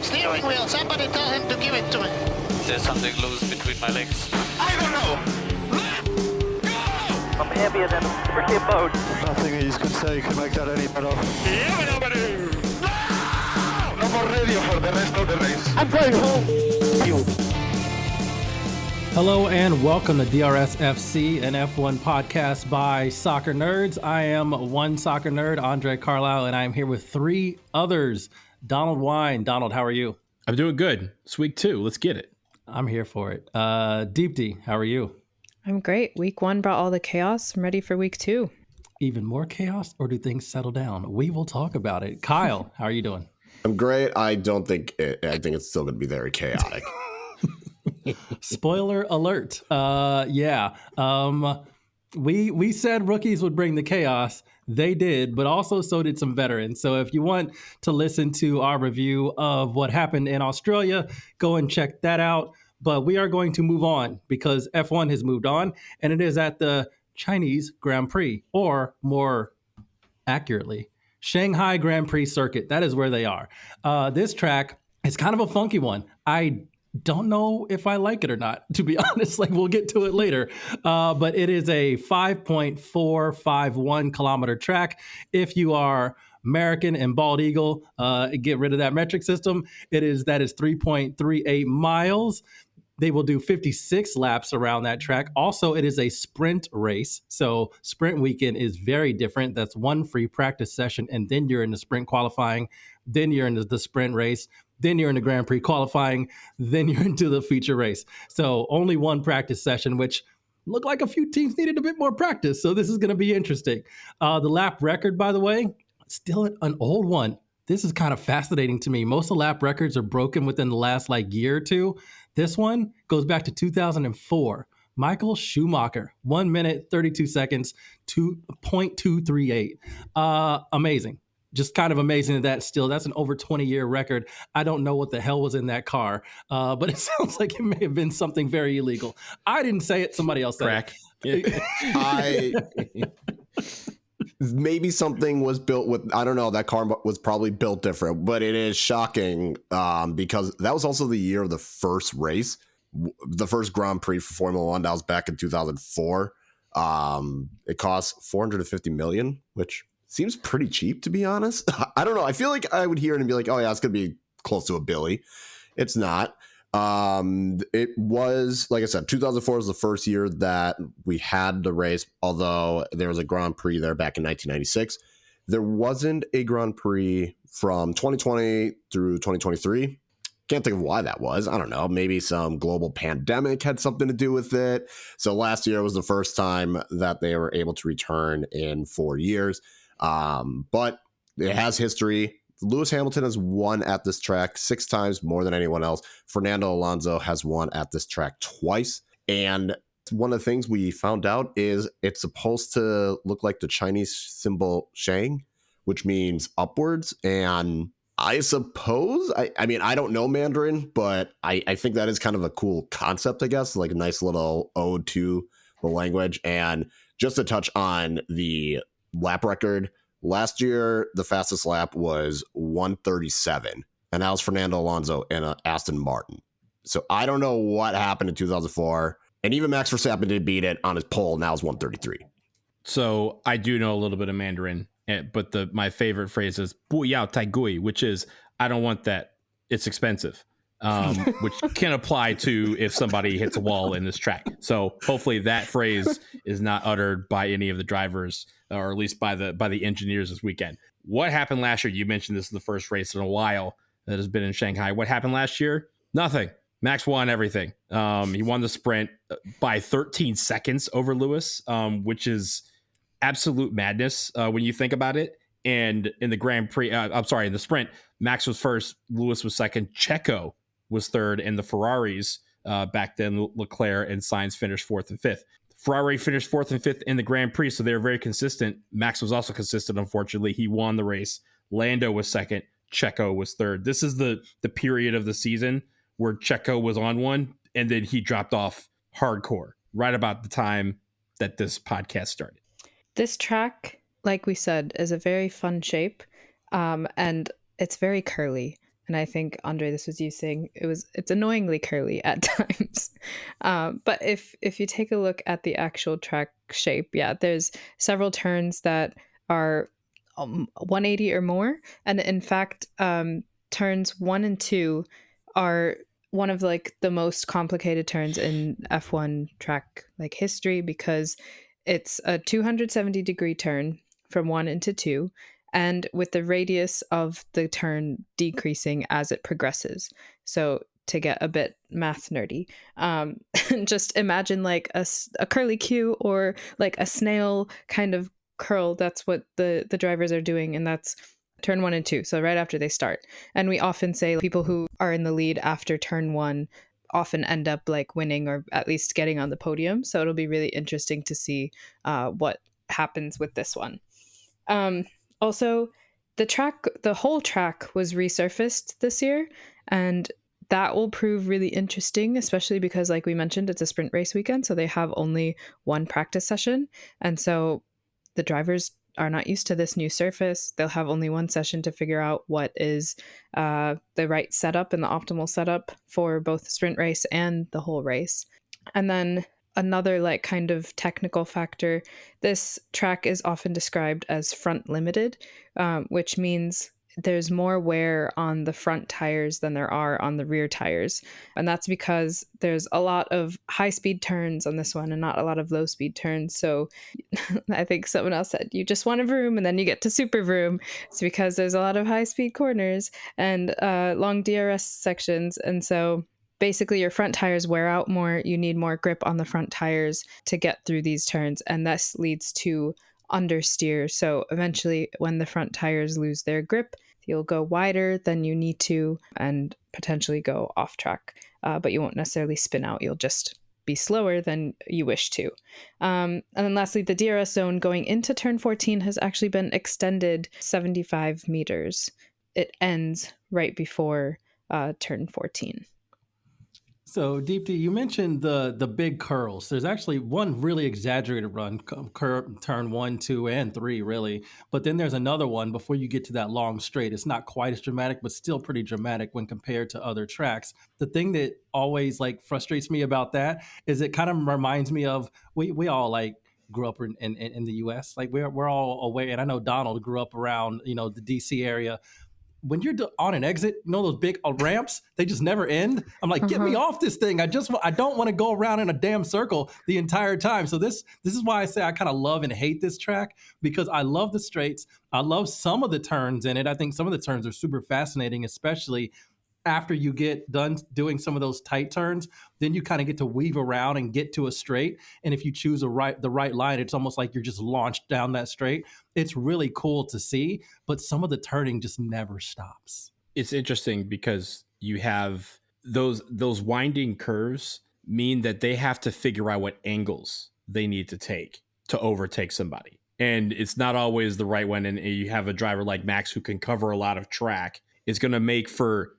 Steering wheel, somebody tell him to give it to me. There's something loose between my legs. I don't know. Let go! I'm heavier than a freaking boat. Nothing you can say can make that any better. Yeah, nobody. No more radio for the rest of the race. I'm going home. Hello and welcome to DRS FC, an F1 podcast by soccer nerds. I am one soccer nerd, André Carlisle, and I am here with three others. Donald Wine. Donald, how are you? I'm doing good. It's week 2. Let's get it. I'm here for it. Deepti, how are you? I'm great. Week 1 brought all the chaos. I'm ready for week 2. Even more chaos, or do things settle down? We will talk about it. Kyle, how are you doing? I'm great. I think it's still going to be very chaotic. Spoiler alert. We said rookies would bring the chaos. They did, but also so did some veterans. So if you want to listen to our review of what happened in Australia, go and check that out. But we are going to move on because F1 has moved on, and it is at the Chinese Grand Prix, or more accurately, Shanghai Grand Prix circuit. That is where they are. This track is kind of a funky one. I don't know if I like it or not, to be honest. Like, we'll get to it later. But it is a 5.451 kilometer track. If you are American and bald eagle, get rid of that metric system. That is 3.38 miles. They will do 56 laps around that track. Also, it is a sprint race. So sprint weekend is very different. That's one free practice session, and then you're in the sprint qualifying. Then you're into the sprint race. Then you're in the Grand Prix qualifying. Then you're into the feature race. So only one practice session, which looked like a few teams needed a bit more practice. So this is going to be interesting. The lap record, by the way, still an old one. This is kind of fascinating to me. Most of the lap records are broken within the last year or two. This one goes back to 2004. Michael Schumacher, 1 minute, 32 seconds, 2.238. Amazing. Just kind of amazing that's an over 20-year record. I don't know what the hell was in that car, but it sounds like it may have been something very illegal. I didn't say it. Somebody else said it. Maybe something was built with, I don't know, that car was probably built different, but it is shocking because that was also the year of the first race, the first Grand Prix for Formula One. That was back in 2004. It cost $450 million, which seems pretty cheap, to be honest. I don't know. I feel like I would hear it and be like, oh yeah, it's going to be close to a billy. It's not. It was, like I said, 2004 was the first year that we had the race, although there was a Grand Prix there back in 1996. There wasn't a Grand Prix from 2020 through 2023. Can't think of why that was. I don't know. Maybe some global pandemic had something to do with it. So last year was the first time that they were able to return in 4 years. But it has history. Lewis Hamilton has won at this track 6 times, more than anyone else. Fernando Alonso has won at this track twice. And one of the things we found out is it's supposed to look like the Chinese symbol Shang, which means upwards. And I suppose, I mean, I don't know Mandarin, but I think that is kind of a cool concept, I guess, like a nice little ode to the language. And just to touch on the lap record, last year the fastest lap was 1:37, and that was Fernando Alonso in an Aston Martin. So I don't know what happened in 2004, and even Max Verstappen did beat it on his pole. Now it's 1:33. So I do know a little bit of Mandarin, but my favorite phrase is "bu yao tai gui," which is "I don't want that. It's expensive." Which can apply to if somebody hits a wall in this track. So hopefully that phrase is not uttered by any of the drivers, or at least by the engineers this weekend. What happened last year? You mentioned this is the first race in a while that has been in Shanghai. What happened last year? Nothing. Max won everything. He won the sprint by 13 seconds over Lewis, which is absolute madness when you think about it. And in the Grand Prix, in the sprint, Max was first, Lewis was second, Checo was third, and the Ferraris back then, Leclerc and Sainz finished 4th and 5th. Ferrari finished 4th and 5th in the Grand Prix, so they were very consistent. Max was also consistent, unfortunately. He won the race. Lando was second. Checo was third. This is the period of the season where Checo was on one, and then he dropped off hardcore right about the time that this podcast started. This track, like we said, is a very fun shape, and it's very curly. And I think, Andre, this was you saying it's annoyingly curly at times. But if you take a look at the actual track shape, yeah, there's several turns that are 180 or more. And in fact, turns 1 and 2 are one of like the most complicated turns in F1 track like history, because it's a 270-degree turn from 1 into 2, and with the radius of the turn decreasing as it progresses. So to get a bit math nerdy, just imagine like a curly Q or like a snail kind of curl. That's what the drivers are doing, and that's turn 1 and 2, so right after they start. And we often say people who are in the lead after turn 1 often end up like winning or at least getting on the podium. So it'll be really interesting to see what happens with this one. Also, the whole track was resurfaced this year, and that will prove really interesting, especially because, like we mentioned, it's a sprint race weekend, so they have only one practice session. And so the drivers are not used to this new surface. They'll have only one session to figure out what is the right setup and the optimal setup for both the sprint race and the whole race. And then another like kind of technical factor, this track is often described as front limited, which means there's more wear on the front tires than there are on the rear tires. And that's because there's a lot of high-speed turns on this one and not a lot of low-speed turns. So I think someone else said, you just want a vroom and then you get to super vroom. It's because there's a lot of high-speed corners and long DRS sections. And so basically your front tires wear out more. You need more grip on the front tires to get through these turns. And this leads to understeer. So eventually when the front tires lose their grip, you'll go wider than you need to and potentially go off track. But you won't necessarily spin out. You'll just be slower than you wish to. And then lastly, the DRS zone going into turn 14 has actually been extended 75 meters. It ends right before turn 14. So, Deepti, you mentioned the big curls. There's actually one really exaggerated run, turn 1, 2, and 3, really. But then there's another one before you get to that long straight. It's not quite as dramatic, but still pretty dramatic when compared to other tracks. The thing that always like frustrates me about that is it kind of reminds me of we all like grew up in the U.S. Like we're all aware, and I know Donald grew up around the D.C. area. When you're on an exit, those big ramps, they just never end. I'm like, get me off this thing. I don't want to go around in a damn circle the entire time. So this is why I say I kind of love and hate this track, because I love the straights. I love some of the turns in it. I think some of the turns are super fascinating, especially after you get done doing some of those tight turns. Then you kind of get to weave around and get to a straight. And if you choose the right line, it's almost like you're just launched down that straight. It's really cool to see, but some of the turning just never stops. It's interesting because you have those winding curves mean that they have to figure out what angles they need to take to overtake somebody. And it's not always the right one. And you have a driver like Max who can cover a lot of track. It's going to make for,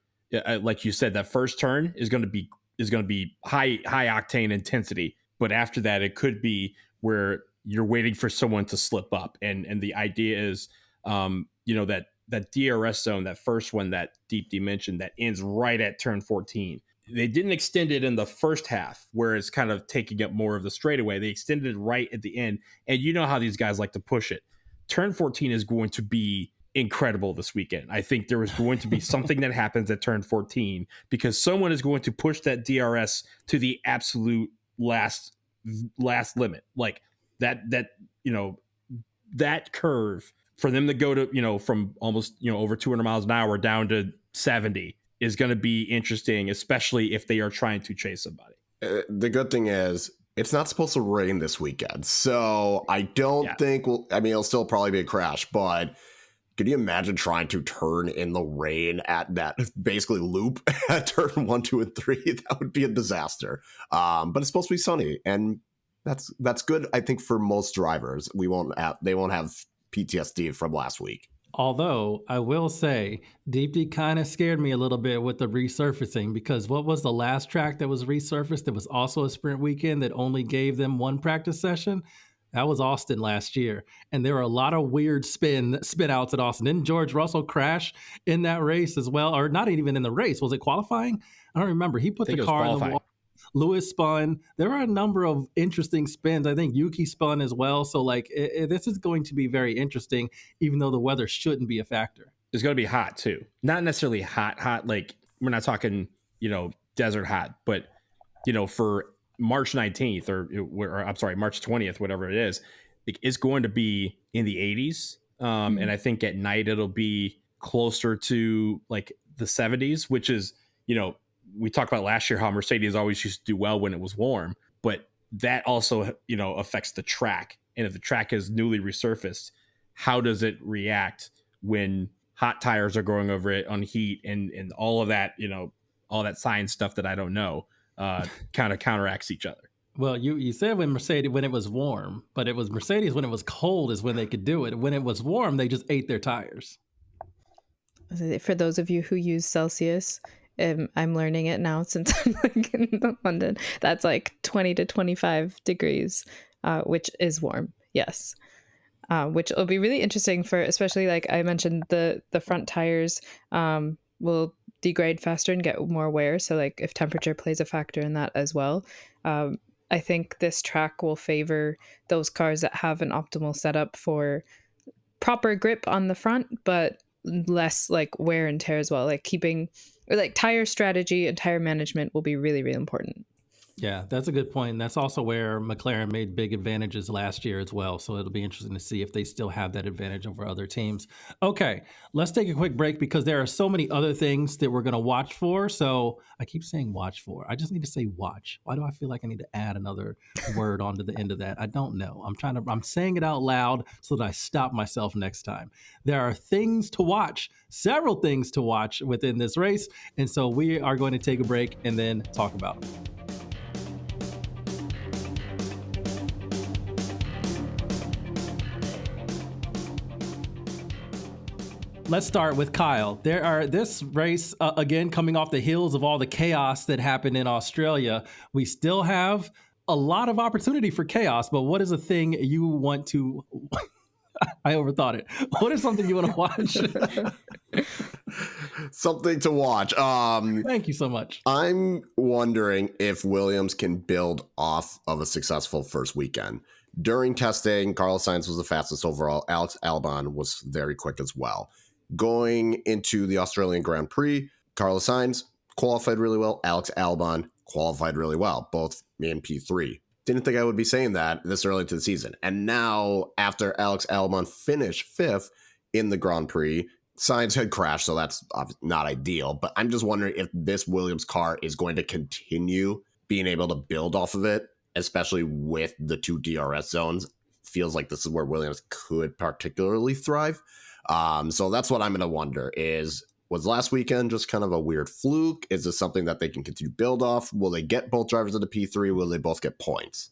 like you said, that first turn is going to be high octane intensity. But after that, it could be where you're waiting for someone to slip up. And the idea is, that DRS zone, that first one that Deepti mentioned, that ends right at turn 14. They didn't extend it in the first half where it's kind of taking up more of the straightaway. They extended it right at the end. And you know how these guys like to push it. Turn 14 is going to be incredible this weekend. I think there is going to be something that happens at turn 14 because someone is going to push that DRS to the absolute last limit. Like that curve for them to go to, from almost, over 200 miles an hour down to 70 is going to be interesting, especially if they are trying to chase somebody. The good thing is it's not supposed to rain this weekend. So I don't think it'll still probably be a crash, but could you imagine trying to turn in the rain at that basically loop at turn 1, 2, and 3? That would be a disaster. But it's supposed to be sunny, and that's good. I think for most drivers, they won't have PTSD from last week. Although I will say, Deepti kind of scared me a little bit with the resurfacing, because what was the last track that was resurfaced that was also a sprint weekend that only gave them one practice session? That was Austin last year. And there were a lot of weird spin outs at Austin. Didn't George Russell crash in that race as well? Or not even in the race. Was it qualifying? I don't remember. He put the car in the wall. Lewis spun. There were a number of interesting spins. I think Yuki spun as well. So like this is going to be very interesting, even though the weather shouldn't be a factor. It's going to be hot too. Not necessarily hot. Like we're not talking, desert hot, but for March 19th or I'm sorry, March 20th, whatever it is, it's going to be in the 80s. And I think at night it'll be closer to like the 70s, which is, we talked about last year how Mercedes always used to do well when it was warm, but that also, affects the track. And if the track is newly resurfaced, how does it react when hot tires are going over it on heat and all of that, all that science stuff that I don't know, kind of counteracts each other. Well, you said when it was warm, but it was Mercedes when it was cold is when they could do it. When it was warm, they just ate their tires. For those of you who use Celsius, I'm learning it now since I'm like in London. That's like 20 to 25 degrees, which is warm. Yes. Which will be really interesting for, especially like I mentioned, the front tires will degrade faster and get more wear. So like if temperature plays a factor in that as well, I think this track will favor those cars that have an optimal setup for proper grip on the front, but less like wear and tear as well. Like tire strategy and tire management will be really, really important. Yeah, that's a good point. And that's also where McLaren made big advantages last year as well. So it'll be interesting to see if they still have that advantage over other teams. Okay, let's take a quick break because there are so many other things that we're going to watch for. So I keep saying watch for. I just need to say watch. Why do I feel like I need to add another word onto the end of that? I don't know. I'm saying it out loud so that I stop myself next time. There are things to watch, several things to watch within this race. And so we are going to take a break and then talk about them. Let's start with Kyle. This race, again, coming off the heels of all the chaos that happened in Australia, we still have a lot of opportunity for chaos, but what is a thing you want to... I overthought it. What is something you want to watch? Something to watch. Thank you so much. I'm wondering if Williams can build off of a successful first weekend. During testing, Carlos Sainz was the fastest overall. Alex Albon was very quick as well. Going into the Australian Grand Prix, Carlos Sainz qualified really well. Alex Albon qualified really well, both in P3. Didn't think I would be saying that this early into the season. And now, after Alex Albon finished 5th in the Grand Prix, Sainz had crashed, so that's not ideal. But I'm just wondering if this Williams car is going to continue being able to build off of it, especially with the 2 DRS zones. Feels like this is where Williams could particularly thrive. So that's what I'm going to wonder was last weekend just kind of a weird fluke? Is this something that they can continue to build off? Will they get both drivers into P3? Will they both get points?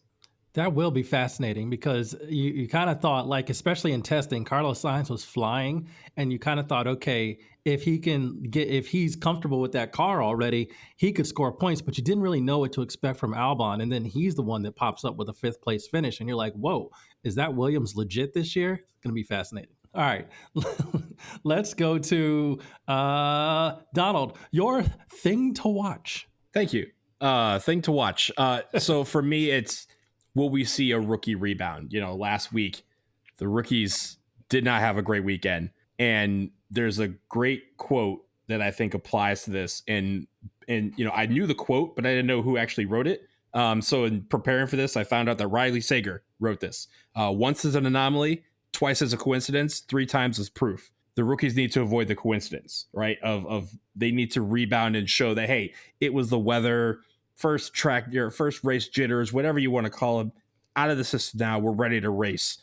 That will be fascinating because you kind of thought, like, especially in testing, Carlos Sainz was flying, and you kind of thought, okay, if he's comfortable with that car already, he could score points, but you didn't really know what to expect from Albon. And then he's the one that pops up with a 5th place finish. And you're like, whoa, is that Williams legit this year? It's going to be fascinating. All right, let's go to Donald, your thing to watch. Thank you. Thing to watch. So for me, it's will we see a rookie rebound? Last week, the rookies did not have a great weekend. And there's a great quote that I think applies to this. And I knew the quote, but I didn't know who actually wrote it. So in preparing for this, I found out that Riley Sager wrote this. Once is an anomaly, twice as a coincidence, 3 times as proof. The rookies need to avoid the coincidence, right? Of they need to rebound and show that, hey, it was the weather, first race jitters, whatever you want to call them, out of the system now. We're ready to race.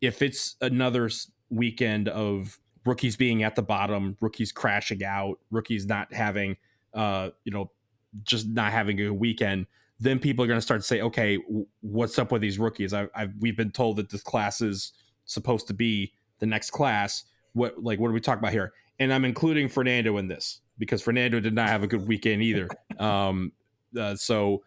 If it's another weekend of rookies being at the bottom, rookies crashing out, rookies not having, just not having a weekend, then people are going to start to say, okay, what's up with these rookies? We've been told that this class is supposed to be the next class. What are we talking about here? And I'm including Fernando in this because Fernando did not have a good weekend either. So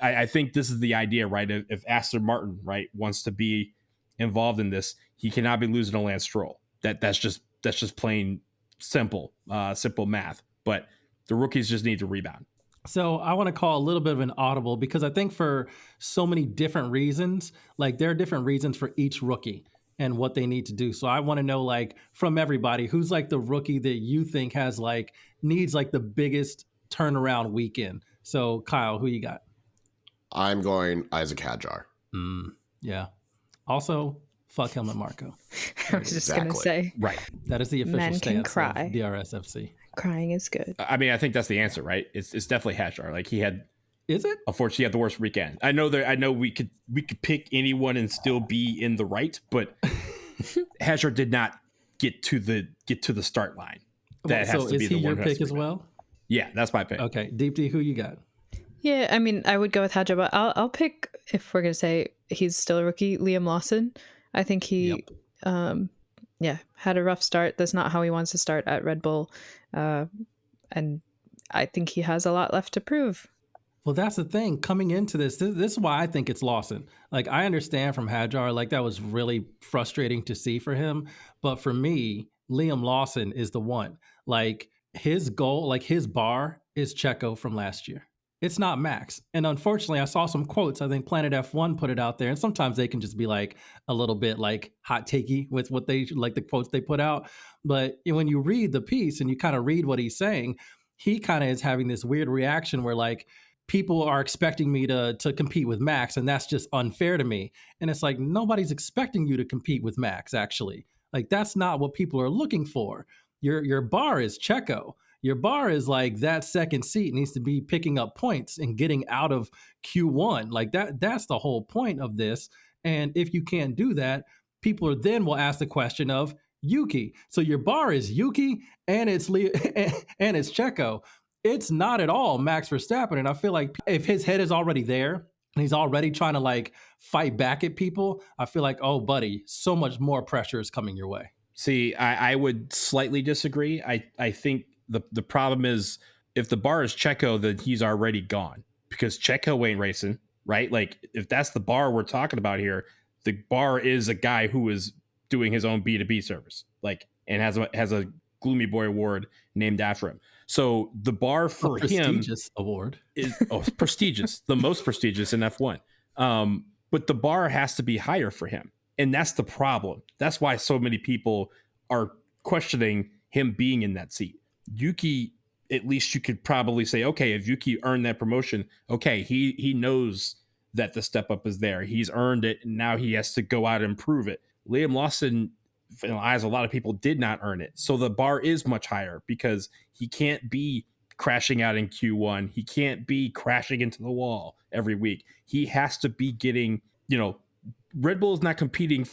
I think this is the idea, right? If Aston Martin, right, wants to be involved in this, he cannot be losing to Lance Stroll. That's just plain simple math. But the rookies just need to rebound. So I want to call a little bit of an audible because I think for so many different reasons, like there are different reasons for each rookie and what they need to do. So I want to know, like, from everybody, who's like the rookie that you think has like needs like the biggest turnaround weekend. So Kyle, who you got? I'm going Isaac Hadjar. Yeah. Also, fuck Helmut Marko. I was just going to say. Right. That is the official Men can stance cry. of DRSFC. Crying is good. I mean, I think that's the answer, right? It's definitely Hadjar. Like he had. Is it? Unfortunately, he had the worst weekend. I know we could pick anyone and still be in the right, but Hadjar did not get to the start line. That has to be the one. So is he your pick as well? Yeah, that's my pick. Okay, Deepti, who you got? Yeah, I mean, I would go with Hadjar, but I'll pick, if we're gonna say he's still a rookie, Liam Lawson. I think he, had a rough start. That's not how he wants to start at Red Bull, and I think he has a lot left to prove. Well, that's the thing. Coming into this is why I think it's Lawson. Like, I understand from Hadjar, like that was really frustrating to see for him. But for me, Liam Lawson is the one. Like his goal, like his bar is Checo from last year. It's not Max. And unfortunately, I saw some quotes. I think Planet F1 put it out there. And sometimes they can just be like a little bit like hot takey with what they like the quotes they put out. But when you read the piece and you kind of read what he's saying, he kind of is having this weird reaction where like, people are expecting me to compete with Max, and that's just unfair to me. And it's like, nobody's expecting you to compete with Max, actually. Like, that's not what people are looking for. Your bar is Checo. Your bar is like that second seat needs to be picking up points and getting out of Q1. Like that's the whole point of this. And if you can't do that, people then will ask the question of Yuki. So your bar is Yuki and it's and it's Checo. It's not at all Max Verstappen. And I feel like if his head is already there and he's already trying to like fight back at people, I feel like, oh, buddy, so much more pressure is coming your way. See, I would slightly disagree. I think the problem is if the bar is Checo, then he's already gone because Checo ain't racing, right? Like if that's the bar we're talking about here, the bar is a guy who is doing his own B2B service, like, and has a Gloomy Boy award named after him. So the bar for him prestigious award is prestigious, the most prestigious in F1. But the bar has to be higher for him. And that's the problem. That's why so many people are questioning him being in that seat. Yuki, at least you could probably say, okay, if Yuki earned that promotion, okay, he knows that the step up is there. He's earned it, and now he has to go out and prove it. Liam Lawson, in the eyes of a lot of people, did not earn it. So the bar is much higher because he can't be crashing out in Q1. He can't be crashing into the wall every week. He has to be getting, Red Bull is not competing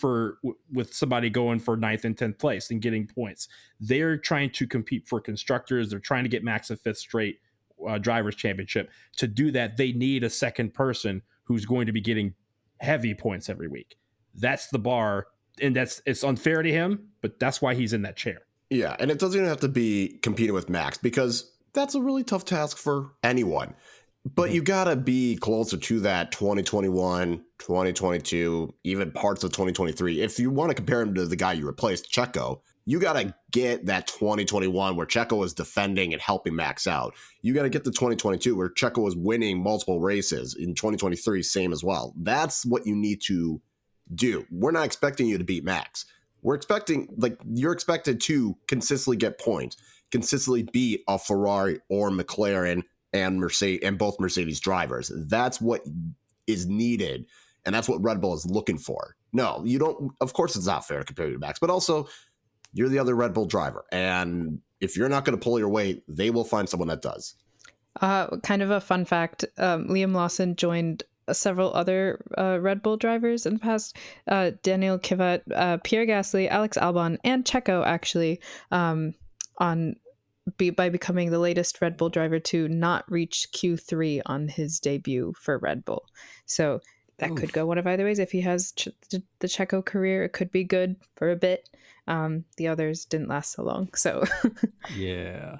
with somebody going for 9th and 10th place and getting points. They're trying to compete for constructors. They're trying to get Max a 5th straight drivers championship. To do that, they need a second person who's going to be getting heavy points every week. That's the bar. And it's unfair to him, but that's why he's in that chair. Yeah, and it doesn't even have to be competing with Max because that's a really tough task for anyone. But you got to be closer to that 2021, 2022, even parts of 2023. If you want to compare him to the guy you replaced, Checo, you got to get that 2021 where Checo was defending and helping Max out. You got to get the 2022 where Checo was winning multiple races. In 2023, same as well. That's what you need to do. We're not expecting you to beat Max. We're expecting, you're expected to consistently get points, consistently beat a Ferrari or McLaren and Mercedes, and both Mercedes drivers. That's what is needed, and that's what Red Bull is looking for. No, you don't. Of course, it's not fair to compare you to Max, but also you're the other Red Bull driver, and if you're not going to pull your weight, they will find someone that does. Kind of a fun fact: Liam Lawson joined several other Red Bull drivers in the past. Daniel Kvyat, Pierre Gasly, Alex Albon, and Checo actually by becoming the latest Red Bull driver to not reach Q3 on his debut for Red Bull. So that could go one of either ways. If he has the Checo career, it could be good for a bit. The others didn't last so long. So Yeah,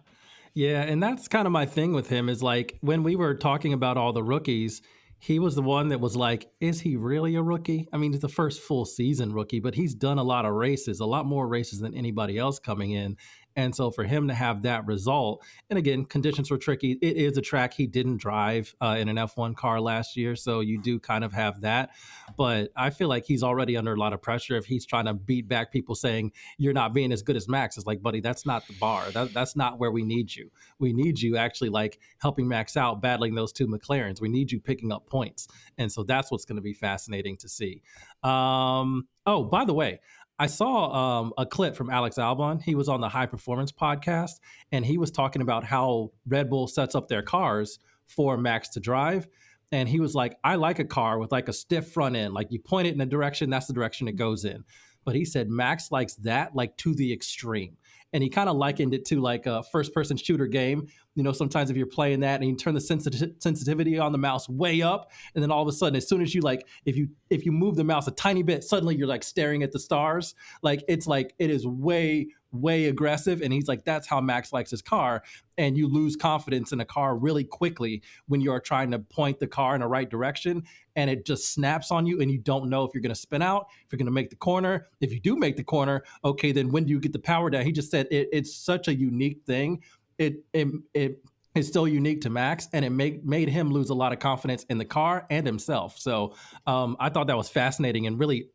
and that's kind of my thing with him is like when we were talking about all the rookies, he was the one that was like, is he really a rookie? I mean, he's the first full season rookie, but he's done a lot of races, a lot more races than anybody else coming in. And so for him to have that result, and again, conditions were tricky. It is a track he didn't drive in an F1 car last year. So you do kind of have that. But I feel like he's already under a lot of pressure if he's trying to beat back people saying, you're not being as good as Max. It's like, buddy, that's not the bar. That's not where we need you. We need you actually like helping Max out, battling those two McLarens. We need you picking up points. And so that's what's going to be fascinating to see. Oh, by the way, I saw a clip from Alex Albon. He was on the High Performance podcast, and he was talking about how Red Bull sets up their cars for Max to drive. And he was like, I like a car with like a stiff front end. Like you point it in a direction, that's the direction it goes in. But he said Max likes that like to the extreme. And he kind of likened it to like a first-person shooter game. You know, sometimes if you're playing that and you turn the sensitivity on the mouse way up, and then all of a sudden, as soon as you like, if you move the mouse a tiny bit, suddenly you're like staring at the stars. Like it's like it is way aggressive. And he's like, that's how Max likes his car. And you lose confidence in a car really quickly when you are trying to point the car in the right direction, and it just snaps on you, and you don't know if you're going to spin out, if you're going to make the corner. If you do make the corner, okay, then when do you get the power down? He just said it's such a unique thing. It is so unique to Max, and it made him lose a lot of confidence in the car and himself. So I thought that was fascinating and really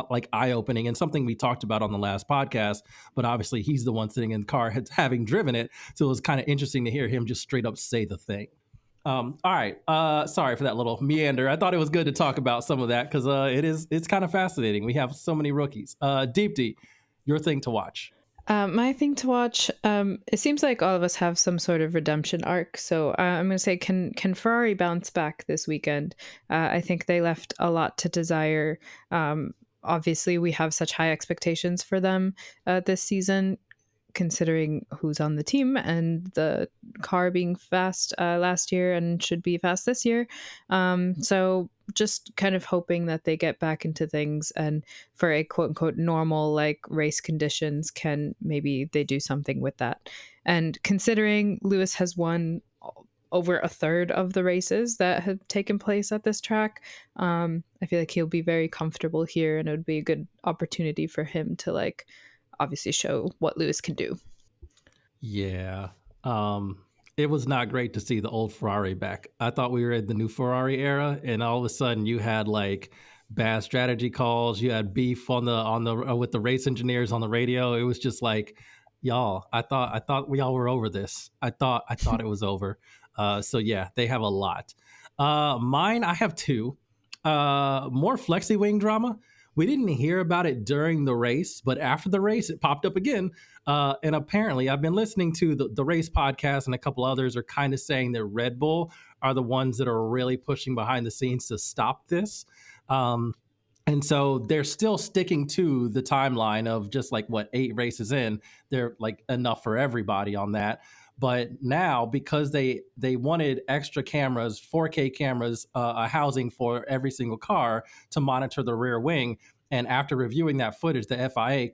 like eye-opening, and something we talked about on the last podcast. But obviously, he's the one sitting in the car having driven it, so it was kind of interesting to hear him just straight up say the thing. All right. Sorry for that little meander. I thought it was good to talk about some of that because it's kind of fascinating. We have so many rookies. Deepti, your thing to watch. My thing to watch, it seems like all of us have some sort of redemption arc. So I'm going to say, can Ferrari bounce back this weekend? I think they left a lot to desire. Obviously, we have such high expectations for them this season, considering who's on the team and the car being fast last year and should be fast this year. So just kind of hoping that they get back into things, and for a quote unquote normal like race conditions, can maybe they do something with that. And considering Lewis has won over a third of the races that have taken place at this track, I feel like he'll be very comfortable here, and it would be a good opportunity for him to like obviously show what Lewis can do. Yeah. It was not great to see the old Ferrari back. I thought we were in the new Ferrari era, and all of a sudden you had like bad strategy calls. You had beef on the with the race engineers on the radio. It was just like, y'all, I thought we all were over this. I thought it was over. So yeah, they have a lot. Mine, I have two. More flexi-wing drama. We didn't hear about it during the race, but after the race, it popped up again. And apparently, I've been listening to the race podcast, and a couple others are kind of saying that Red Bull are the ones that are really pushing behind the scenes to stop this. And so they're still sticking to the timeline of just like 8 races in. They're like enough for everybody on that. But now, because they wanted extra cameras, 4K cameras, a housing for every single car to monitor the rear wing. And after reviewing that footage, the FIA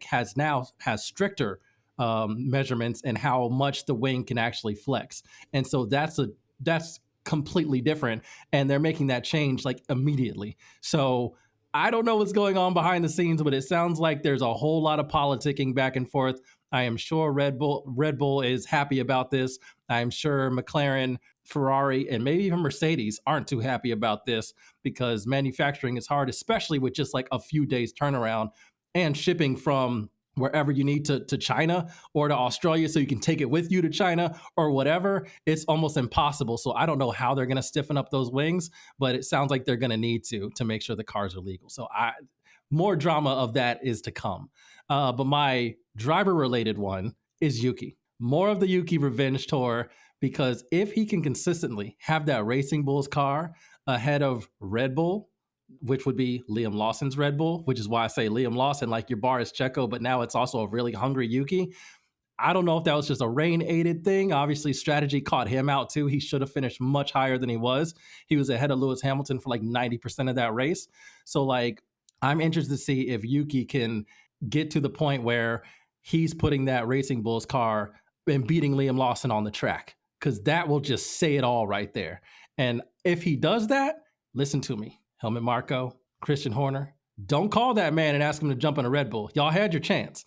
has stricter measurements in how much the wing can actually flex. And so that's completely different. And they're making that change like immediately. So I don't know what's going on behind the scenes, but it sounds like there's a whole lot of politicking back and forth. I am sure Red Bull is happy about this. I'm sure McLaren, Ferrari, and maybe even Mercedes aren't too happy about this, because manufacturing is hard, especially with just like a few days turnaround and shipping from wherever you need to China or to Australia so you can take it with you to China or whatever. It's almost impossible. So I don't know how they're going to stiffen up those wings, but it sounds like they're going to need to make sure the cars are legal. So more drama of that is to come. But my driver-related one is Yuki. More of the Yuki revenge tour, because if he can consistently have that Racing Bulls car ahead of Red Bull, which would be Liam Lawson's Red Bull, which is why I say Liam Lawson, like your bar is Checo, but now it's also a really hungry Yuki. I don't know if that was just a rain-aided thing. Obviously, strategy caught him out too. He should have finished much higher than he was. He was ahead of Lewis Hamilton for like 90% of that race. So like, I'm interested to see if Yuki can get to the point where he's putting that Racing Bulls car and beating Liam Lawson on the track, because that will just say it all right there. And if he does that, listen to me. Helmut Marko, Christian Horner, don't call that man and ask him to jump on a Red Bull. Y'all had your chance.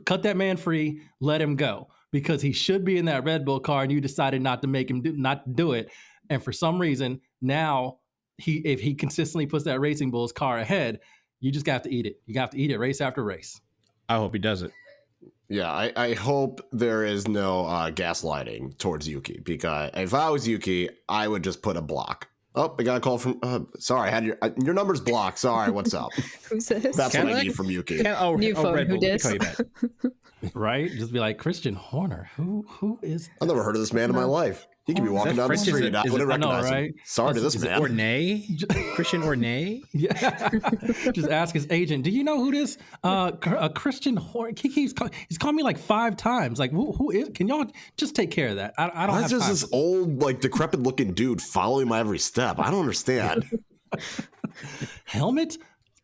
Cut that man free, let him go, because he should be in that Red Bull car and you decided not to do it. And for some reason, now if he consistently puts that Racing Bulls car ahead, you just got to eat it. You got to eat it race after race. I hope he does it. Yeah, I hope there is no gaslighting towards Yuki, because if I was Yuki, I would just put a block. Oh, I got a call from. Sorry, I had your number's blocked. Sorry, what's up? Who's this? That's what I need from Yuki. New phone. Red Bull, Who dis? let me tell you that. Right? Just be like, Christian Horner. Who is that? I've never heard of this man in my life. He could be walking down the Christian? street. I Is it- wouldn't I know, recognize him. right? Sorry to this man. Ornay? Christian Ornay? Yeah. Just ask his agent, do you know who this Christian Horner? He's called me like 5 times. Like, who is? Can y'all just take care of that? I don't Why have is there time this for old, like, decrepit-looking dude following my every step? I don't understand. Helmet?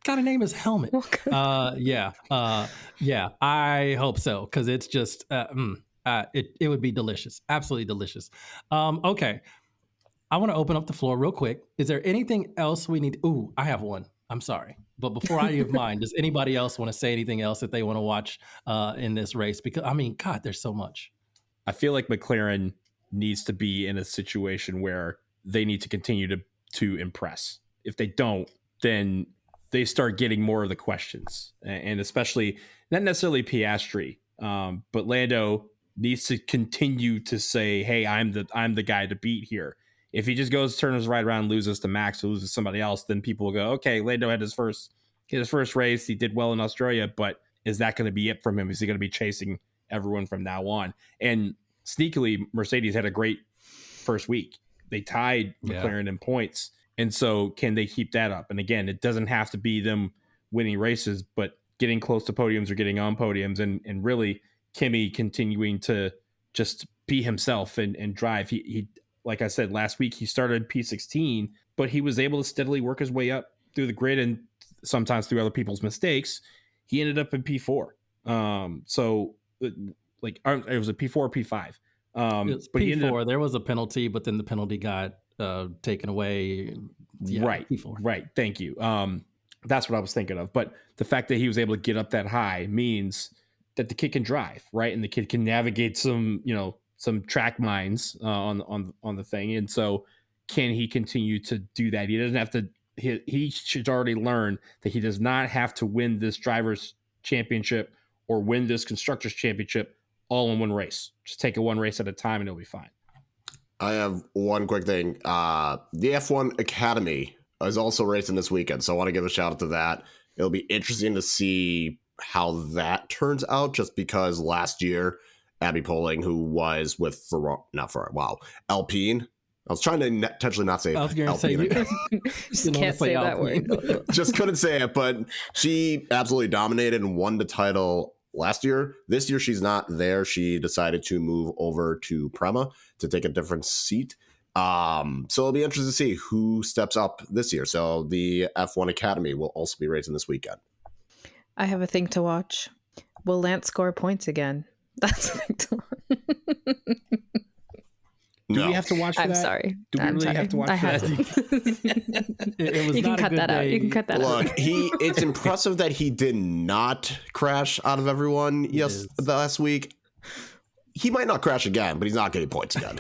Got a name is Helmet. Yeah. I hope so, because it's just it would be delicious, absolutely delicious. Okay, I want to open up the floor real quick. Is there anything else we need? Ooh, I have one. I'm sorry, but before I give mine, does anybody else want to say anything else that they want to watch in this race? Because I mean, God, there's so much. I feel like McLaren needs to be in a situation where they need to continue to impress. If they don't, then they start getting more of the questions, and especially not necessarily Piastri, but Lando needs to continue to say, "Hey, I'm the guy to beat here." If he just goes, turns right around, loses to Max, or loses to somebody else, then people will go, "Okay, Lando had his first race. He did well in Australia, but is that going to be it from him? Is he going to be chasing everyone from now on?" And sneakily, Mercedes had a great first week. They tied McLaren in points. And so can they keep that up? And again, it doesn't have to be them winning races, but getting close to podiums or getting on podiums, and really Kimi continuing to just be himself and drive. He like I said, last week, he started P16, but he was able to steadily work his way up through the grid, and sometimes through other people's mistakes, he ended up in P4. So like it was a P4 or P5. But P4, there was a penalty, but then the penalty got taken away. Yeah, right. P4. Right. Thank you. That's what I was thinking of. But the fact that he was able to get up that high means that the kid can drive, right? And the kid can navigate some track mines on the thing. And so can he continue to do that? He doesn't have to, he should already learn that he does not have to win this driver's championship or win this constructor's championship all in one race. Just take it one race at a time and it'll be fine. I have one quick thing. The F1 Academy is also racing this weekend, so I want to give a shout out to that. It'll be interesting to see how that turns out, just because last year, Abby Poling, who was with Alpine. I was trying to intentionally not say Alpine. Just can't say that word. Just couldn't say it, but she absolutely dominated and won the title last year. This year, she's not there. She decided to move over to Prema to take a different seat. So it'll be interesting to see who steps up this year. So the F1 Academy will also be racing this weekend. I have a thing to watch. Will Lance score points again? That's a thing to watch. Do we have to watch for that? I'm sorry. Do we I'm really sorry. have to watch for that? It was You can not a cut good that out. day. You can cut that out. Look, it's impressive that he did not crash out of everyone last week. He might not crash again, but he's not getting points again.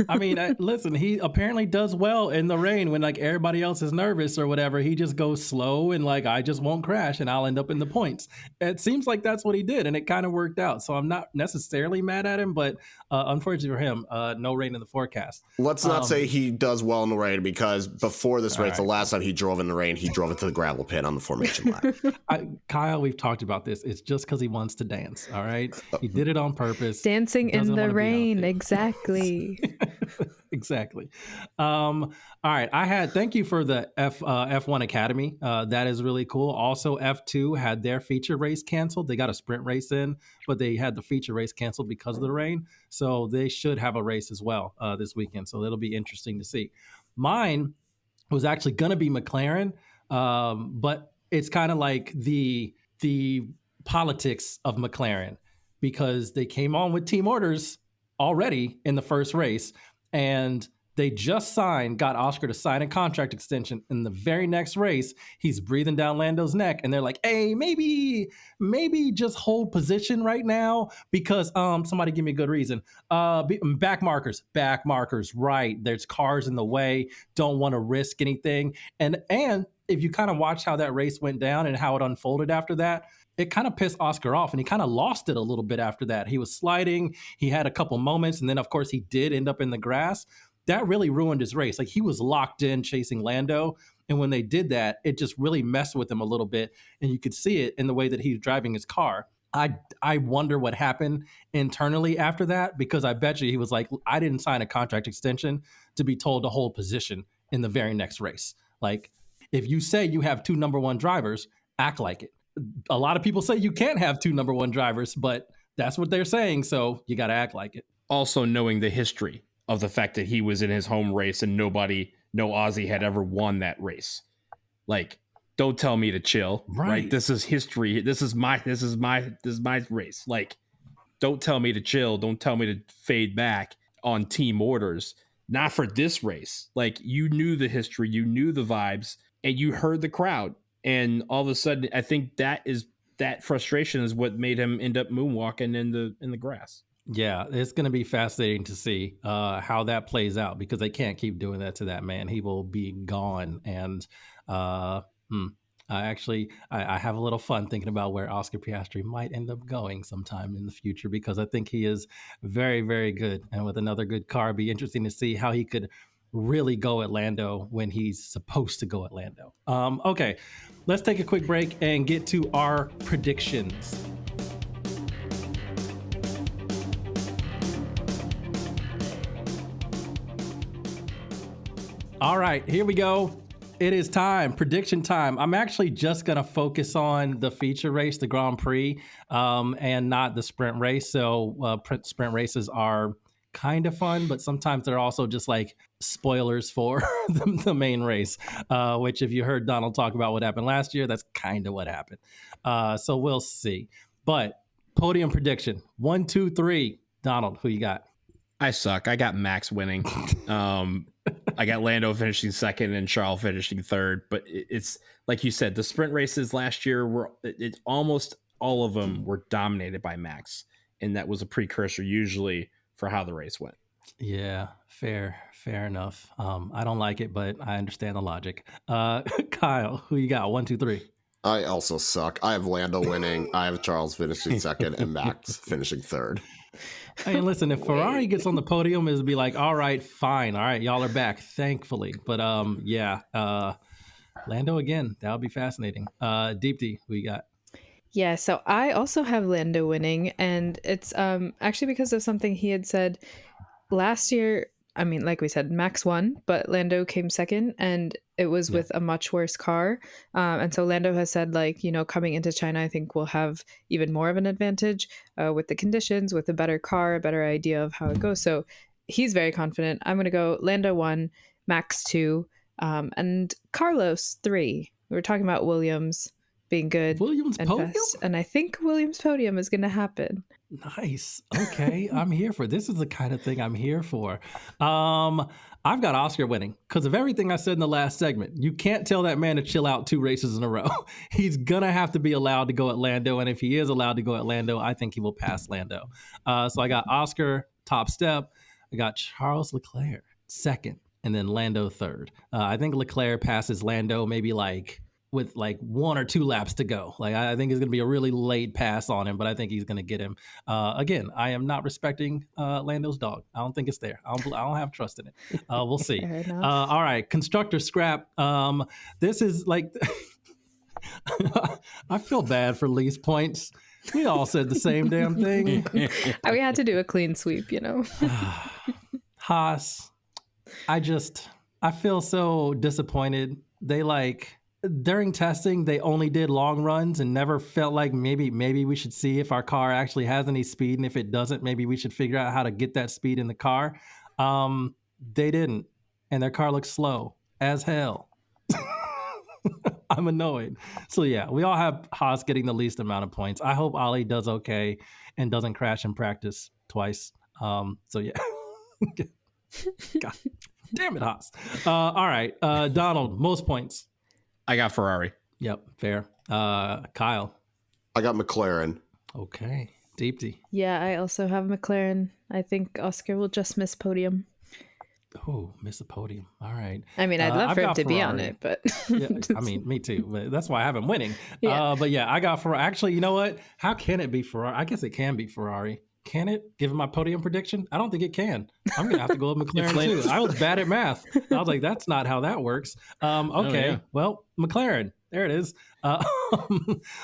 I mean, listen, he apparently does well in the rain when like everybody else is nervous or whatever. He just goes slow and like, I just won't crash and I'll end up in the points. It seems like that's what he did, and it kind of worked out. So I'm not necessarily mad at him, but unfortunately for him, no rain in the forecast. Let's not say he does well in the rain, because before this race, the last time he drove in the rain, he drove into the gravel pit on the formation lap. Kyle, we've talked about this. It's just because he wants to dance. All right. He did it on purpose. Dancing in Doesn't the wanna be out rain. there. Exactly. Exactly. All right. Thank you for the F1 Academy. That is really cool. Also, F2 had their feature race canceled. They got a sprint race in, but they had the feature race canceled because of the rain. So they should have a race as well this weekend. So it'll be interesting to see. Mine was actually going to be McLaren, but it's kind of like the politics of McLaren, because they came on with team orders already in the first race. And They just got Oscar to sign a contract extension. In the very next race, he's breathing down Lando's neck, and they're like, "Hey, maybe just hold position right now because somebody give me a good reason. Back markers, right? There's cars in the way. Don't want to risk anything." And if you kind of watch how that race went down and how it unfolded after that, it kind of pissed Oscar off, and he kind of lost it a little bit after that. He was sliding. He had a couple moments, and then of course he did end up in the grass. That really ruined his race. Like, he was locked in chasing Lando. And when they did that, it just really messed with him a little bit. And you could see it in the way that he's driving his car. I wonder what happened internally after that, because I bet you he was like, I didn't sign a contract extension to be told to hold position in the very next race. Like, if you say you have two number one drivers, act like it. A lot of people say you can't have two number one drivers, but that's what they're saying. So you got to act like it. Also knowing the history of the fact that he was in his home race and no Aussie had ever won that race. Like, don't tell me to chill, right? This is history. This is my race. Like, don't tell me to chill. Don't tell me to fade back on team orders. Not for this race. Like, you knew the history, you knew the vibes, and you heard the crowd. And all of a sudden, I think that frustration is what made him end up moonwalking in the grass. Yeah, it's going to be fascinating to see how that plays out, because they can't keep doing that to that man. He will be gone. And I have a little fun thinking about where Oscar Piastri might end up going sometime in the future, because I think he is very, very good. And with another good car, it'd be interesting to see how he could really go at Lando when he's supposed to go at Lando. Okay, let's take a quick break and get to our predictions. All right, here we go. It is time, prediction time. I'm actually just going to focus on the feature race, the Grand Prix, and not the sprint race. So sprint races are kind of fun, but sometimes they're also just like spoilers for the main race, which if you heard Donald talk about what happened last year, that's kind of what happened. So we'll see. But podium prediction, 1, 2, 3. Donald, who you got? I suck. I got Max winning. I got Lando finishing second and Charles finishing third. But it's like you said, the sprint races last year almost all of them were dominated by Max, and that was a precursor usually for how the race went. Yeah, fair enough. I don't like it, but I understand the logic. Kyle, who you got? 1, 2, 3. I also suck. I have Lando winning. I have Charles finishing second and Max finishing third. I mean, listen, if Ferrari gets on the podium, it'll be like, all right, fine. All right, y'all are back, thankfully. But Lando again, that'll be fascinating. Deepti, who you got? Yeah, so I also have Lando winning, and it's actually because of something he had said last year. I mean, like we said, Max won, but Lando came second, and it was with a much worse car. And so Lando has said, like, coming into China, I think we'll have even more of an advantage with the conditions, with a better car, a better idea of how it goes. So he's very confident. I'm going to go Lando 1, Max 2, and Carlos 3. We were talking about Williams being good. Williams and podium? fast, and I think Williams podium is going to happen. Nice. Okay, I'm here for this. Is the kind of thing I'm here for. I've got Oscar winning because of everything I said in the last segment. You can't tell that man to chill out 2 races in a row. He's gonna have to be allowed to go at Lando, and if he is allowed to go at Lando, I think he will pass Lando. So I got Oscar top step. I got Charles Leclerc second, and then Lando third. I think Leclerc passes Lando maybe with 1 or 2 laps to go. I think it's going to be a really late pass on him, but I think he's going to get him. Again, I am not respecting Lando's dog. I don't think it's there. I don't have trust in it. We'll see. All right, constructor scrap. This is like, I feel bad for least points. We all said the same damn thing. We had to do a clean sweep, Haas, I feel so disappointed. They during testing, they only did long runs and never felt like maybe we should see if our car actually has any speed. And if it doesn't, maybe we should figure out how to get that speed in the car. They didn't. And their car looks slow as hell. I'm annoyed. So yeah, we all have Haas getting the least amount of points. I hope Ollie does okay and doesn't crash in practice twice. So yeah. God. Damn it, Haas. All right, Donald, most points. I got Ferrari. Yep, fair. Kyle. I got McLaren. Okay, Deepti. Yeah, I also have McLaren. I think Oscar will just miss podium. Oh, miss a podium. All right. I mean, I'd love I've for him got to be on Ferrari. it, but Yeah, I mean, me too. But that's why I have him winning. Yeah. But yeah, I got Ferrari. Actually, you know what? How can it be Ferrari? I guess it can be Ferrari. Can it? Given my podium prediction, I don't think it can. I'm gonna have to go with McLaren too. I was bad at math. I was like, that's not how that works. Okay, yeah. well, McLaren. There it is.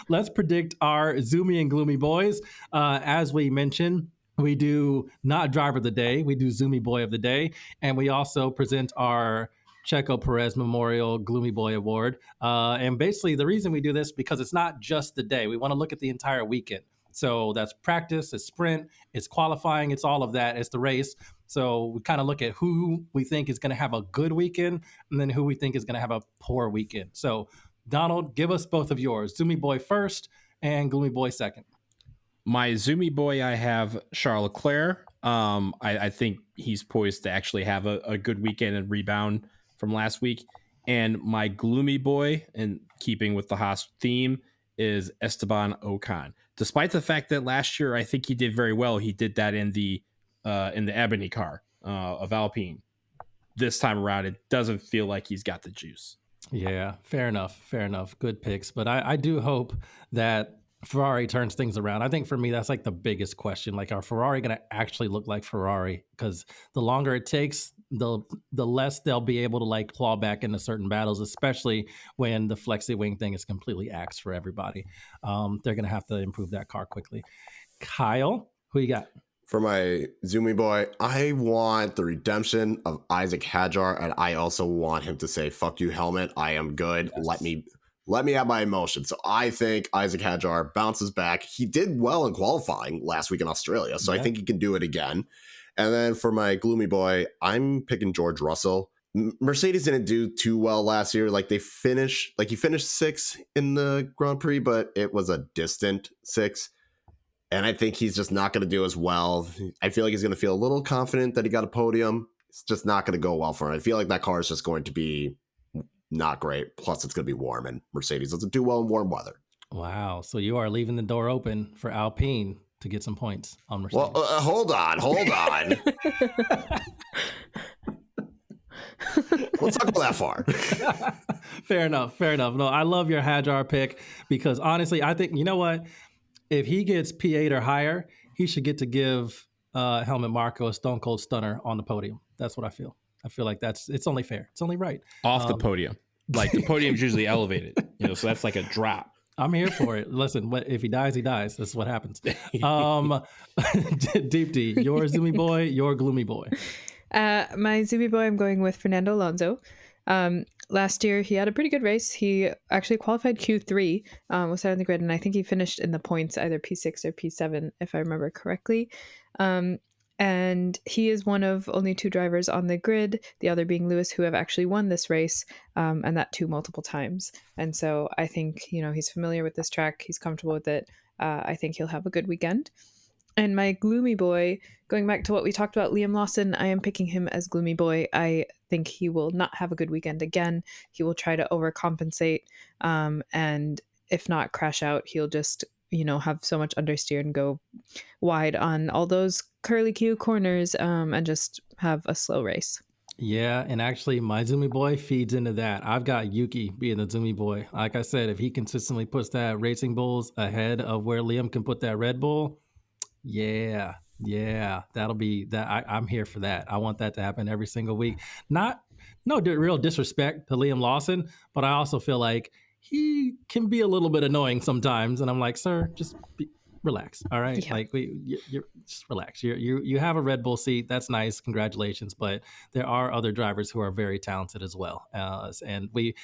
Let's predict our Zoomy and Gloomy boys. As we mentioned, we do not driver of the day. We do Zoomy boy of the day. And we also present our Checo Perez Memorial Gloomy Boy Award. And basically the reason we do this because it's not just the day. We want to look at the entire weekend. So that's practice, it's sprint, it's qualifying, it's all of that. It's the race. So we kind of look at who we think is going to have a good weekend and then who we think is going to have a poor weekend. So Donald, give us both of yours. Zoomy Boy first and Gloomy Boy second. My Zoomy boy, I have Charles Leclerc. I think he's poised to actually have a good weekend and rebound from last week. And my Gloomy boy, in keeping with the Haas theme, is Esteban Ocon. Despite the fact that last year I think he did very well, he did that in the ebony car of Alpine. This time around, it doesn't feel like he's got the juice. Yeah, fair enough. Good picks. But I do hope that Ferrari turns things around. I think for me, that's like the biggest question. Like, are Ferrari going to actually look like Ferrari? Because the longer it takes, the less they'll be able to like claw back into certain battles, especially when the flexi-wing thing is completely axed for everybody. They're going to have to improve that car quickly. Kyle, who you got? For my Zoomy boy, I want the redemption of Isaac Hadjar, and I also want him to say, fuck you, Helmut, I am good. Yes. Let me have my emotions. So I think Isaac Hadjar bounces back. He did well in qualifying last week in Australia, so I think he can do it again. And then for my Gloomy boy, I'm picking George Russell. Mercedes didn't do too well last year. He finished 6th in the Grand Prix, but it was a distant 6th. And I think he's just not going to do as well. I feel like he's going to feel a little confident that he got a podium. It's just not going to go well for him. I feel like that car is just going to be not great. Plus, it's going to be warm, and Mercedes doesn't do well in warm weather. Wow. So you are leaving the door open for Alpine to get some points on Mercedes. Well, hold on. Let's not go that far. Fair enough. No, I love your Hadjar pick because honestly, I think, you know what? If he gets P8 or higher, he should get to give Helmut Marko a stone cold stunner on the podium. That's what I feel. I feel like it's only fair. It's only right. Off the podium. Like the podium's usually elevated, so that's like a drop. I'm here for it. Listen, if he dies, he dies. That's what happens. Deepti, your Zoomy boy, your Gloomy boy. My Zoomy boy, I'm going with Fernando Alonso. Last year, he had a pretty good race. He actually qualified Q3, was out on the grid, and I think he finished in the points, either P6 or P7, if I remember correctly. And he is one of only 2 drivers on the grid, the other being Lewis, who have actually won this race, and that 2 multiple times. And so I think, he's familiar with this track. He's comfortable with it. I think he'll have a good weekend. And my Gloomy boy, going back to what we talked about, Liam Lawson, I am picking him as Gloomy boy. I think he will not have a good weekend again. He will try to overcompensate. And if not crash out, he'll just, have so much understeer and go wide on all those curly Q corners and just have a slow race. Yeah, and actually my Zoomy boy feeds into that. I've got Yuki being the Zoomy boy. Like I said, if he consistently puts that Racing Bulls ahead of where Liam can put that Red Bull, yeah, that'll be that. I'm here for that. I want that to happen every single week. No real disrespect to Liam Lawson, but I also feel like he can be a little bit annoying sometimes. And I'm like, sir, just relax. All right. Yeah. Like you're just relax. You have a Red Bull seat. That's nice. Congratulations. But there are other drivers who are very talented as well. And we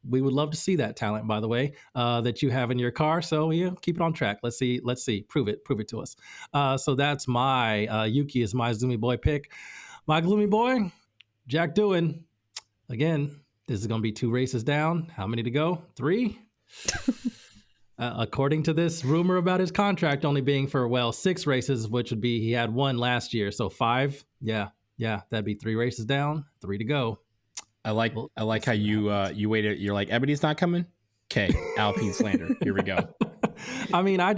would love to see that talent, by the way, that you have in your car. So keep it on track. Let's see. Prove it to us. So that's my Yuki is my Zoomy boy pick. My Gloomy boy, Jack Doohan. Again, this is going to be 2 races down. How many to go? 3? According to this rumor about his contract only being for 6 races, which would be he had 1 last year. So 5. Yeah. Yeah, that'd be 3 races down, 3 to go. I like how you waited. You're like, Ebony's not coming. Okay, Alpine slander. Here we go. I mean, I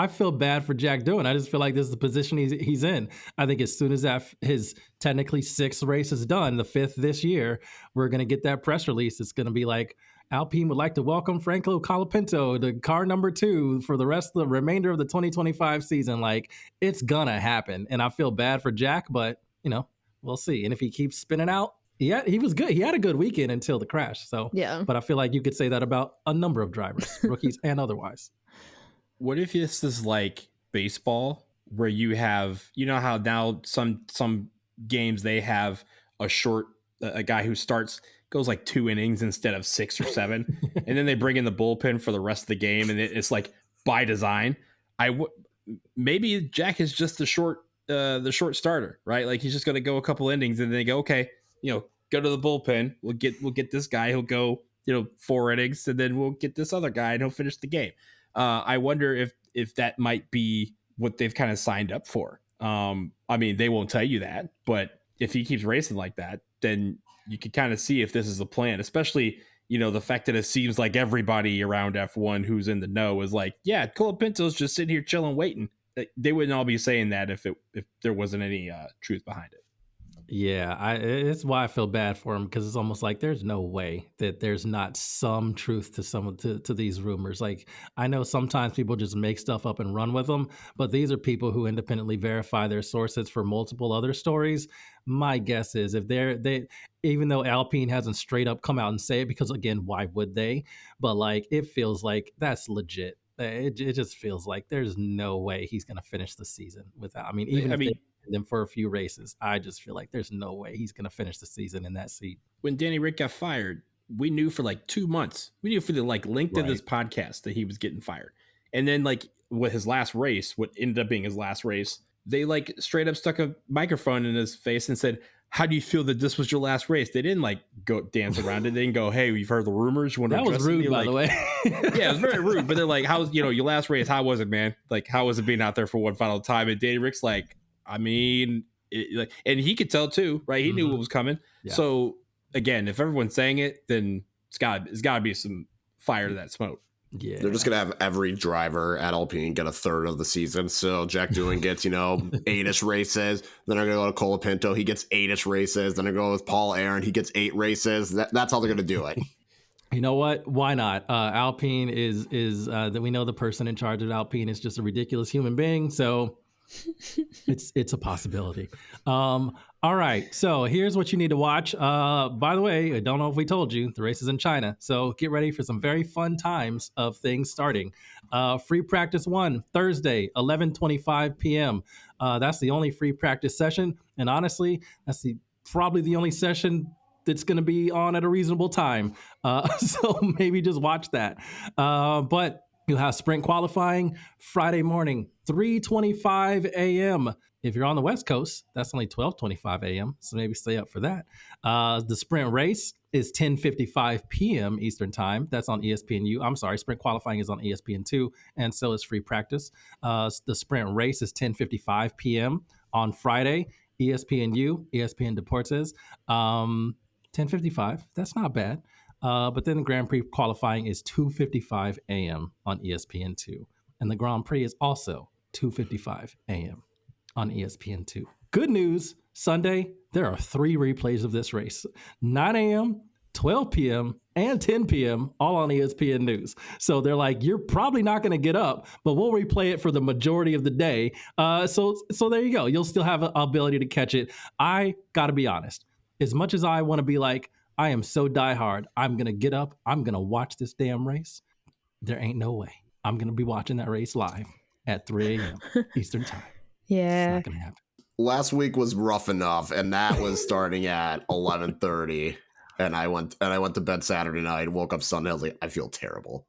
feel bad for Jack Doohan. I just feel like this is the position he's in. I think as soon as his technically 6th race is done, the 5th this year, we're gonna get that press release. It's gonna be like, Alpine would like to welcome Franco Colapinto to car number 2 for the remainder of the 2025 season. Like, it's gonna happen, and I feel bad for Jack, but we'll see. And if he keeps spinning out, he was good. He had a good weekend until the crash. So yeah, but I feel like you could say that about a number of drivers, rookies and otherwise. What if this is like baseball, where you have, how now some games they have a guy who goes like 2 innings instead of 6 or 7, and then they bring in the bullpen for the rest of the game, and it's like by design. Maybe Jack is just the short starter, right? Like he's just going to go a couple innings, and then they go, okay, go to the bullpen. We'll get this guy. He'll go 4 innings, and then we'll get this other guy, and he'll finish the game. I wonder if that might be what they've kind of signed up for. I mean, they won't tell you that, but if he keeps racing like that, then you can kind of see if this is the plan, especially, the fact that it seems like everybody around F1 who's in the know is like, yeah, Colapinto's just sitting here chilling, waiting. They wouldn't all be saying that if there wasn't any truth behind it. Yeah, it's why I feel bad for him, because it's almost like there's no way that there's not some truth to these rumors. Like, I know sometimes people just make stuff up and run with them, but these are people who independently verify their sources for multiple other stories. My guess is if even though Alpine hasn't straight up come out and say it, because again, why would they? But like, it feels like that's legit. It just feels like there's no way he's going to finish the season without. I mean, even if they them for a few races, I just feel like there's no way he's going to finish the season in that seat. When Danny Rick got fired, we knew for like 2 months. We knew for the length of this podcast that he was getting fired. And then with his last race, what ended up being his last race, they straight up stuck a microphone in his face and said, how do you feel that this was your last race? They didn't go dance around it. They didn't go, hey, we've heard the rumors. You want to that was rude, by the way. Yeah, it was very rude. But they're like, how's your last race? How was it, man? Like, how was it being out there for one final time? And Danny Rick's like, I mean, and he could tell too, right? He knew what was coming. Yeah. So again, if everyone's saying it, then it's got to be some fire to that smoke. Yeah, they're just gonna have every driver at Alpine get a third of the season. So Jack Doohan gets 8ish races. Then they're gonna go to Colapinto, he gets 8ish races. Then they're going with Paul Aaron, he gets 8 races. That's how they're gonna do it. You know what? Why not? Alpine is that we know the person in charge of Alpine is just a ridiculous human being. So it's a possibility. All right, so here's what you need to watch. By the way, I don't know if we told you, the race is in China, so get ready for some very fun times of things starting. Free practice 1, Thursday, 11:25 p.m. That's the only free practice session, and honestly, that's probably the only session that's going to be on at a reasonable time. So maybe just watch that. But you'll have sprint qualifying Friday morning, 3:25 a.m. If you're on the West Coast, that's only 12:25 a.m., so maybe stay up for that. The sprint race is 10:55 p.m. Eastern Time. That's on ESPNU. I'm sorry, sprint qualifying is on ESPN2, and so is free practice. The sprint race is 10:55 p.m. on Friday, ESPNU, ESPN Deportes. 10:55, that's not bad. But then the Grand Prix qualifying is 2:55 a.m. on ESPN2. And the Grand Prix is also 2:55 a.m. on ESPN2. Good news, Sunday, there are 3 replays of this race. 9 a.m., 12 p.m., and 10 p.m., all on ESPN News. So they're like, you're probably not going to get up, but we'll replay it for the majority of the day. So there you go. You'll still have an ability to catch it. I got to be honest. As much as I want to be like, I am so diehard, I'm going to get up, I'm going to watch this damn race, there ain't no way. I'm going to be watching that race live at 3 a.m. Eastern Time. Yeah. It's not going to happen. Last week was rough enough, and that was starting at 11:30. And I went to bed Saturday night, woke up Sunday, I was like, I feel terrible.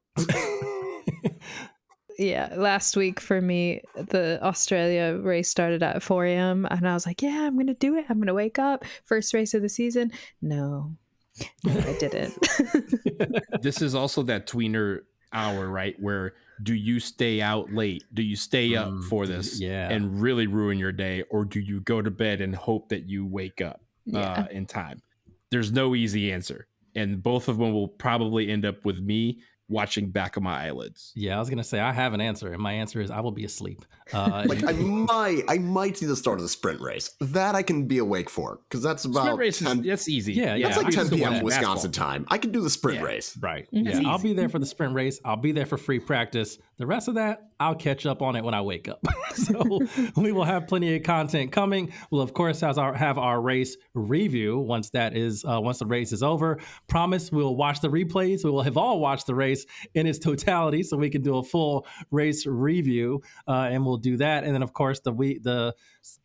Yeah, last week for me, the Australia race started at 4 a.m. and I was like, yeah, I'm going to do it. I'm going to wake up. First race of the season. No, I didn't. This is also that tweener hour, right? Where do you stay out late? Do you stay up for this and really ruin your day? Or do you go to bed and hope that you wake up in time? There's no easy answer. And both of them will probably end up with me watching back of my eyelids. Yeah, I was gonna say I have an answer, and my answer is I will be asleep. Like I might see the start of the sprint race. That I can be awake for, because that's about sprint race. That's easy. Yeah, that's like 10 p.m. Wisconsin basketball time. I can do the sprint race. Right. Yeah, I'll be there for the sprint race. I'll be there for free practice. The rest of that, I'll catch up on it when I wake up. So we will have plenty of content coming. We'll of course have our race review once the race is over. Promise we'll watch the replays. We will have all watched the race in its totality, so we can do a full race review, and we'll do that. And then of course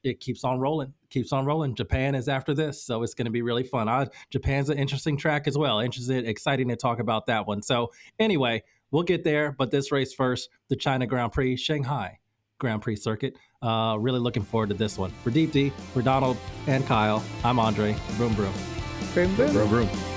it keeps on rolling. Japan is after this, so it's going to be really fun. Japan's an interesting track as well. Exciting to talk about that one. So anyway, we'll get there, but this race first, the China Grand Prix, Shanghai Grand Prix circuit. Really looking forward to this one. For Deepti, for Donald and Kyle, I'm Andre. Vroom vroom. Vroom vroom. Vroom vroom.